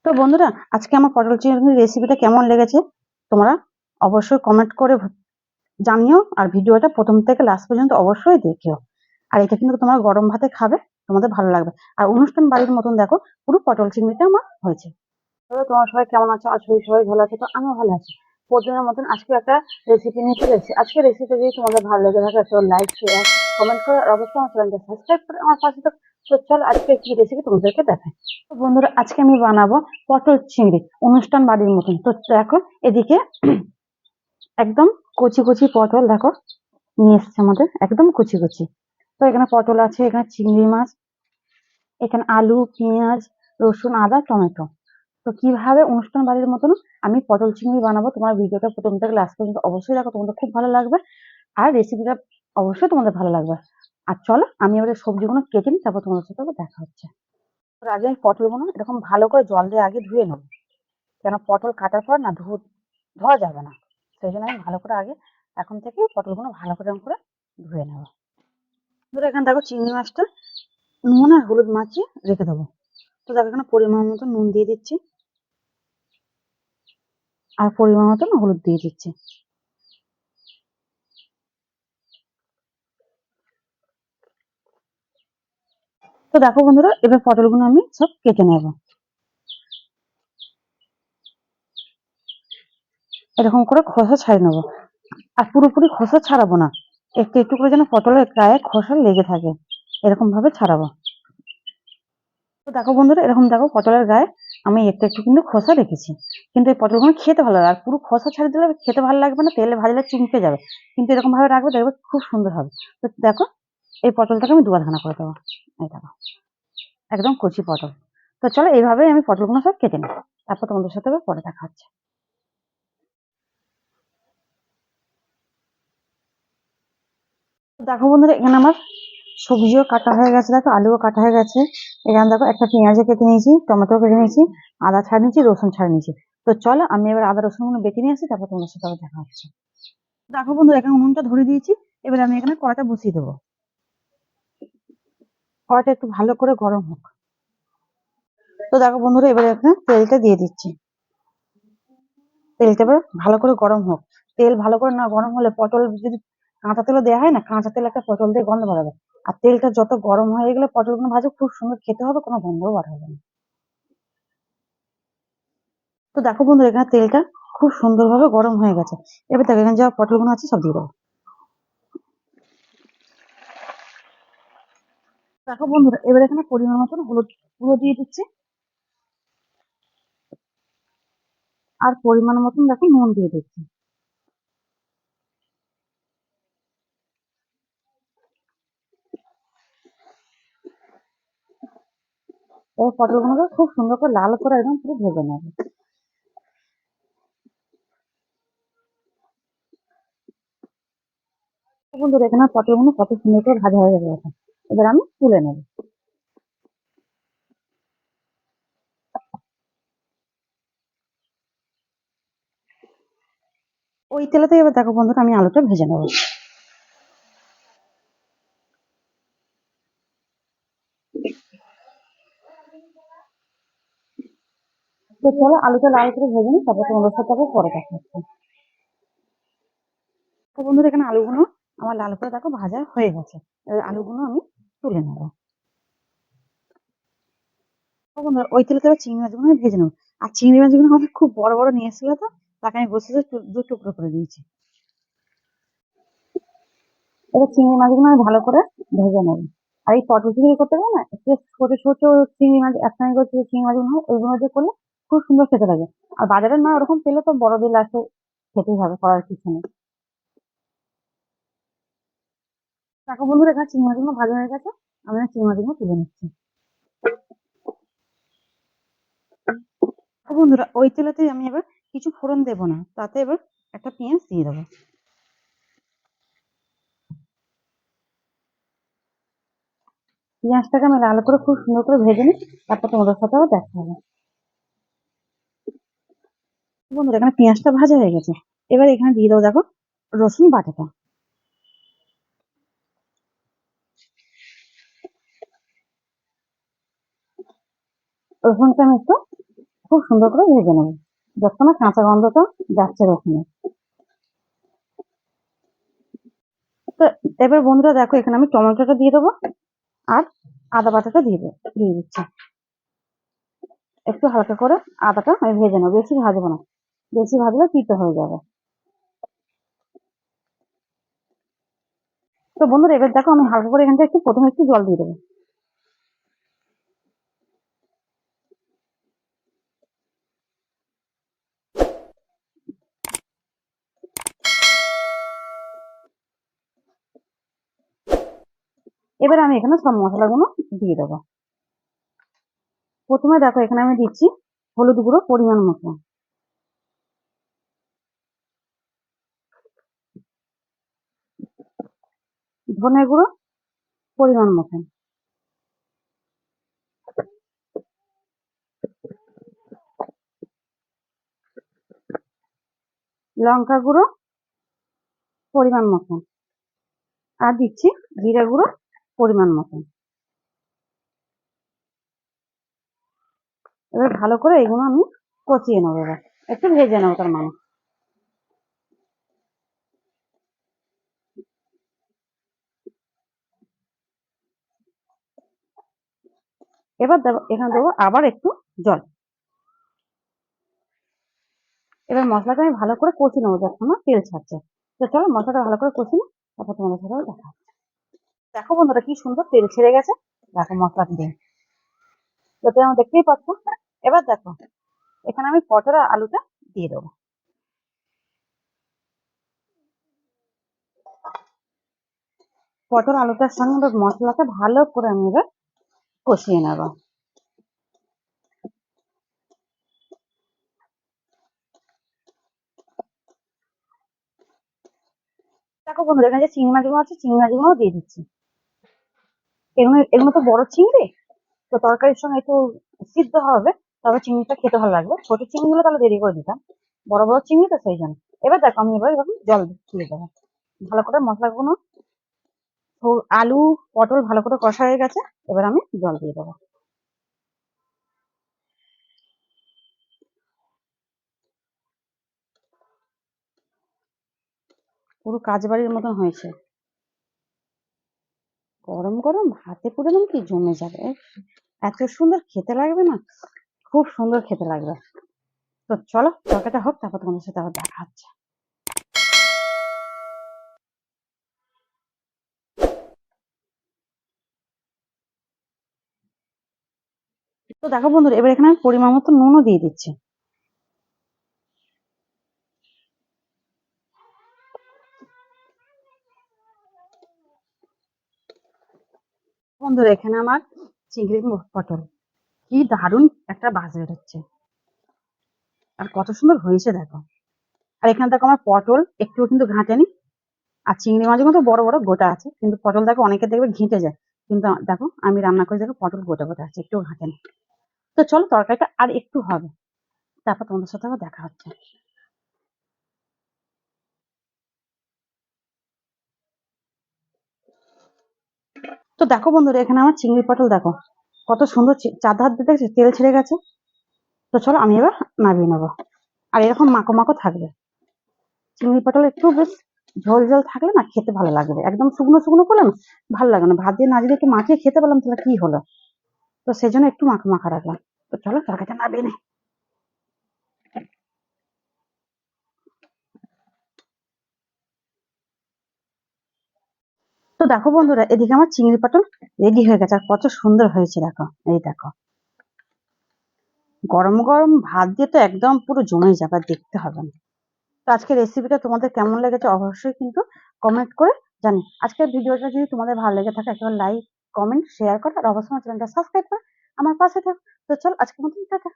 তো বন্ধুরা, আজকে আমার পটল চিংড়ির রেসিপিটা কেমন লেগেছে তোমরা অবশ্যই কমেন্ট করে জানিও। আর ভিডিওটা প্রথম থেকে লাস্ট পর্যন্ত অবশ্যই দেখিও। আর এটা কিন্তু তোমরা গরম ভাতে খাবে, তোমাদের ভালো লাগবে। আর অনুষ্ঠান বাড়ির মতন দেখো পুরো পটল চিংড়িটা আমার হয়েছে। তবে তোমার সবাই কেমন আছো? আশা করি সবাই ভালো আছে। তো আমিও ভালো আছি। প্রতিদিনের মতন আজকে একটা রেসিপি নিয়ে চলে এসেছি। আজকে রেসিপি যদি তোমাদের ভালো লেগে থাকে তো লাইক শেয়ার কমেন্ট করে আর অবশ্যই আমার চ্যানেলটা সাবস্ক্রাইব করে আমার পাশে থাকো। তো চলো আজকে কি রেসিপি তোমাদেরকে দেখাই। তো বন্ধুরা, আজকে আমি বানাবো পটল চিংড়ি অনুষ্ঠান বাড়ির মতন। তো দেখো এদিকে একদম কচি কচি পটল দেখো নিয়ে এসছে আমাদের, একদম কচি কচি। তো এখানে পটল আছে, এখানে চিংড়ি মাছ, এখানে আলু, পেঁয়াজ, রসুন, আদা, টমেটো। তো কিভাবে অনুষ্ঠান বাড়ির মতন আমি পটল চিংড়ি বানাবো, তোমার ভিডিওটা প্রথম থেকে লাস্ট পর্যন্ত অবশ্যই দেখো, তোমাদের খুব ভালো লাগবে। আর রেসিপিটা অবশ্যই তোমাদের ভালো লাগবে। আর চলো আমি এবারে সবজিগুলো কেটে নিই, তারপর তোমাদের সাথে আবার দেখা হচ্ছে। তো আগে আমি পটলগুলো এরকম ভালো করে জল দিয়ে আগে ধুয়ে নেবো, কেন পটল কাটার পর না ধোয়া যাবে না। সেই জন্য আমি ভালো করে আগে এখন থেকে পটলগুলো ভালো করে এরকম করে ধুয়ে নেবো। ধরো এখানে দেখো চিংড়ি মাছটা নুন আর হলুদ মাখিয়ে রেখে দেবো। তো দেখো এখানে পরিমাণ মতো নুন দিয়ে দিচ্ছি আর পরিমাণ মতো হলুদ দিয়ে দিচ্ছি। তো দেখো বন্ধুরা, এবার পটলগুলো আমি সব কেটে নেবো। এরকম করে খোসা ছাড়িয়ে নেবো। আর পুরোপুরি খোসা ছাড়াবো না, একটু একটু করে যেন পটলের গায়ে খোসা লেগে থাকে, এরকম ভাবে ছাড়াবো। তো দেখো বন্ধুরা, এরকম দেখো পটলের গায়ে আমি একটু একটু কিন্তু খোসা রেখেছি। কিন্তু এই পটলগুলো খেতে ভালো লাগে, আর পুরো খোসা ছাড়িয়ে দিলে খেতে ভালো লাগবে না, তেলে ভাজলে চুমকে যাবে। কিন্তু এরকম ভাবে রাখবে, দেখবে খুব সুন্দর হবে। তো দেখো এই পটলটাকে আমি দুবার ভাঙা করে দেবো। এই দেখো একদম কচি পটল। তো চলো এইভাবেই আমি পটলগুলো সব কেটে নিই, তারপর তোমাদের সাথে আবার পরে দেখা হচ্ছে। তো দেখো বন্ধুরা, এখানে আমার সবজিও কাটা হয়ে গেছে, দেখো আলুও কাটা হয়ে গেছে। এখানে দেখো একটা পেঁয়াজও কেটে নিয়েছি, টমেটো কেটে নিয়েছি, আদা ছাড় নিয়েছি, রসুন ছাড় নিয়েছি। তো চলো আমি এবার আদা রসুন গুলো বেটে নিয়ে আসি, তারপর তোমাদের সাথে আবার দেখা হচ্ছে। দেখো বন্ধু, এখানে উনুনটা ধরে দিয়েছি। এবার আমি এখানে কড়াইটা বসিয়ে দেবো। কড়াইটা একটু ভালো করে গরম হোক। তো দেখো বন্ধুরা, এবার এখানে তেলটা দিয়ে দিচ্ছি। তেলটা এবার ভালো করে গরম হোক। তেল ভালো করে না গরম হলে পটল যদি কাঁচা তেলও দেওয়া হয় না, কাঁচা তেল একটা পটল দিয়ে গন্ধ বেরোবে। আর তেলটা যত গরম হয়ে গেলে পটলগুলো ভাজা খুব সুন্দর খেতে হবে, কোনো গন্ধও বার হবে না। তো দেখো বন্ধু, এখানে তেলটা খুব সুন্দরভাবে গরম হয়ে গেছে। এবার দেখো এখানে যা পটলগুলো আছে সব দিয়ে দেবো। দেখো বন্ধুরা, এবার এখানে পরিমাণ মতন হলুদ গুঁড়ো দিয়ে দিচ্ছি আর পরিমাণ মতন দেখো নুন দিয়ে দিচ্ছি। এবার পটলগুলোকে খুব সুন্দর করে লাল করে একদম পুরো ভেজে নেবে। তো বন্ধুরা, এখানে পটলগুলো কত সুন্দর করে ভাজা হয়ে গেছে। এবার আমি তুলে নেবো। ওই তেলেতে এবার দেখো বন্ধুরা, আমি আলুটা ভেজে নেবো। তো চলো আলুটা লাল করে ভেজে নিই, তারপর তোমাদের সাথে আবার পরে দেখা হচ্ছে। তো বন্ধুরা, এখানে আলুগুলো আমার লাল করে দেখো ভাজা হয়ে গেছে। এবার আলুগুলো আমি তুলে নেবো। তো বন্ধুরা, ওই তেলেতে এবার চিংড়ি মাছগুলো আমি ভেজে নেবো। আর চিংড়ি মাছগুলো আমাকে খুব বড় বড় নিয়ে এসেছিল, তো তাকে আমি বসে দু টুকরো করে দিয়েছি। এবার চিংড়ি মাছগুলো আমি ভালো করে ভেজে নেবো। আর এই পটল চিংড়ি করতে গেলে না, একটু ছোট ছোট চিংড়ি মাছ একসঙ্গে করে চিংড়ি মাছগুলো হয়, ওইগুলো দিয়ে করলে খুব সুন্দর খেতে লাগে। আর বাজারে না ওরকম পেলে তো বড় বিল আসে, খেতেই হবে, করার কিছু নেই। দেখো বন্ধুরা, এখানে চিংড়ি মাছগুলো ভাজা হয়ে গেছে। আমি না চিংড়ি মাছগুলো তুলে নিচ্ছি। তো বন্ধুরা, ওই তেলেতেই আমি এবার কিছু ফোড়ন দেবো না, তাতে এবার একটা পেঁয়াজ দিয়ে দেবো। পেঁয়াজটাকে আমি লাল করে খুব সুন্দর করে ভেজে নিই, তারপর তোমাদের সাথে আবার দেখা হবে। বন্ধুরা, এখানে পেঁয়াজটা ভাজা হয়ে গেছে। এবার এখানে দিয়ে দেবো দেখো রসুন বাটাটা। রসুনটা আমি একটু খুব সুন্দর করে ভেজে নেবো যতক্ষণ না কাঁচা গন্ধটা যাচ্ছে ওখানে। তো এবার বন্ধুরা দেখো, এখানে আমি টমেটোটা দিয়ে দেবো আর আদা বাটাটা দিয়ে দিচ্ছি। একটু হালকা করে আদাটা আমি ভেজে নেবো, বেশি ভাজবো না, বেশি ভাজলে তিতো হয়ে যাবে। তো বন্ধুরা এবার দেখো, আমি হালকা করে এখান থেকে প্রথমে একটু জল দিয়ে দেবো। এবার আমি এখানে সব মশলাগুলো দিয়ে দেবো। প্রথমে দেখো, এখানে আমি দিচ্ছি হলুদ গুঁড়ো পরিমাণ মতো, ধনে গুঁড়ো পরিমাণ মতো, লঙ্কা গুঁড়ো পরিমাণ মতো, আর দিচ্ছি জিরা গুঁড়ো পরিমাণ মতো। এবার ভালো করে এগুলো আমি কষিয়ে নেবো, এবার একটু ভেজে নেবো তার মানে। এবার দেবো, এখানে দেবো আবার একটু জল। এবার মশলাটা আমি ভালো করে কষিয়ে নেবো যখন না তেল ছাড়ছে। তো চলো মশলাটা ভালো করে কষি নিই, তারপর তোমাদের সাথে দেখা হচ্ছে। দেখো বন্ধুরা কি সুন্দর তেল ছেড়ে গেছে, দেখো মশলাটা দিয়ে, তো তোমরা দেখতেই পাচ্ছ। এবার দেখো, এখানে আমি পটল আর আলুটা দিয়ে দেবো। পটল আলুটার সঙ্গে মশলাটা ভালো করে আমি এবার কষিয়ে নেবো। দেখো বন্ধুরা, এখানে যে চিংড়ি মাছগুলো আছে, চিংড়ি মাছগুলো দিয়ে দিচ্ছি। এগুলো এগুলো তো বড় চিংড়ি, তো তরকারির সঙ্গে একটু সিদ্ধ হবে, তবে চিংড়িটা খেতে ভালো লাগবে। ছোট চিংড়ি হলে তাহলে দেরি করে দিতাম, বড় বড় চিংড়ি তো সেই জন্য। এবার দেখো, আমি এবার এরকম জল দিয়ে দেবো। ভালো করে মশলাগুলো, আলু পটল ভালো করে কষা হয়ে গেছে, এবার আমি জল দিয়ে দেবো। পুরো কাজবাড়ির মতন হয়েছে, গরম গরম ভাতে পুরো একদম কি জমে যাবে, এত সুন্দর খেতে লাগবে না, খুব সুন্দর খেতে লাগবে। তো চলো তরকারিটা হোক, তারপর তোমাদের সাথে আবার দেখা হচ্ছে। তো দেখো বন্ধুরা, এবার এখানে আমি পরিমাণ মতো নুনও দিয়ে দিচ্ছি। বন্ধুরা এখানে আমার চিংড়ি পটল কি দারুণ একটা বাজ বেরোচ্ছে, আর কত সুন্দর হয়েছে দেখো। আর এখানে দেখো আমার পটল একটুও কিন্তু ঘাঁটেনি, আর চিংড়ি মাছগুলো তো বড় বড় গোটা আছে, কিন্তু পটল দেখো অনেকে দেখবে ঘেঁটে যায়, কিন্তু দেখো আমি রান্না করে দেখো পটল গোটা গোটা আছে, একটু ঘাঁটেনি। তো চলো তরকারিটা আর একটু হবে, তারপর তোমাদের সাথে আবার দেখা হচ্ছে। তো দেখো বন্ধুরা, এখানে আমার চিংড়ি পটল দেখো কত সুন্দর চার ধার দিয়ে দেখছো তেল ছেড়ে গেছে। তো চলো আমি এবার নামিয়ে নেবো, আর এরকম মাখো মাখো থাকবে। চিংড়ি পটল একটু বেশ ঝোল ঝোল থাকলে না খেতে ভালো লাগবে, একদম শুকনো শুকনো করলে না ভালো লাগে না, ভাত দিয়ে না যদি একটু মাখিয়ে খেতে পারলাম তাহলে কি হলো। তো সেই জন্য একটু মাখা মাখা রাখলাম। তো চলো তরকারিটা নামিয়ে নিই। তো দেখো বন্ধুরা, এদিকে আমার চিংড়ি পটল রেডি হয়ে গেছে, আর কত সুন্দর হয়েছে দেখো, এই দেখো গরম গরম ভাত দিয়ে তো একদম পুরো জমে যাবে, আর দেখতে হবে না। তো আজকের রেসিপিটা তোমাদের কেমন লেগেছে অবশ্যই কিন্তু কমেন্ট করে জানি। আজকের ভিডিওটা যদি তোমাদের ভালো লেগে থাকে, একেবারে লাইক কমেন্ট শেয়ার করো, আর অবশ্যই আমার চ্যানেলটা সাবস্ক্রাইব করে আমার পাশে থাকো। তো চল আজকের মতন টাটা।